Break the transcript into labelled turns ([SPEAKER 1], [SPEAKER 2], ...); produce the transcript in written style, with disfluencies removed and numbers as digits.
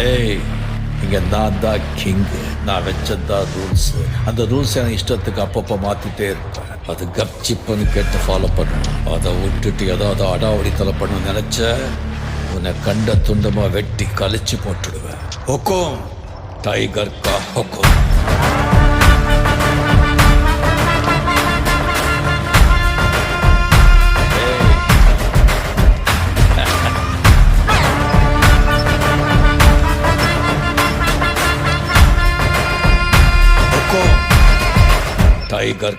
[SPEAKER 1] ஏய், இங்க நான் தான் கிங்கு. நான் வச்சதான் ரூல்ஸ். அந்த ரூல்ஸ் எனக்கு இஷ்டத்துக்கு அப்பப்போ மாத்திட்டே இருப்பேன். அது கப்சிப்புன்னு கேட்டு ஃபாலோ பண்ணணும். அதை விட்டுட்டு ஏதாவது அடாவடித்தலை பண்ண நினைச்ச உன்னை கண்ட துண்டமா வெட்டி கழிச்சு போட்டுடுவேன். ஹுக்கும், டைகர் கா ஹுக்கும். டைகர்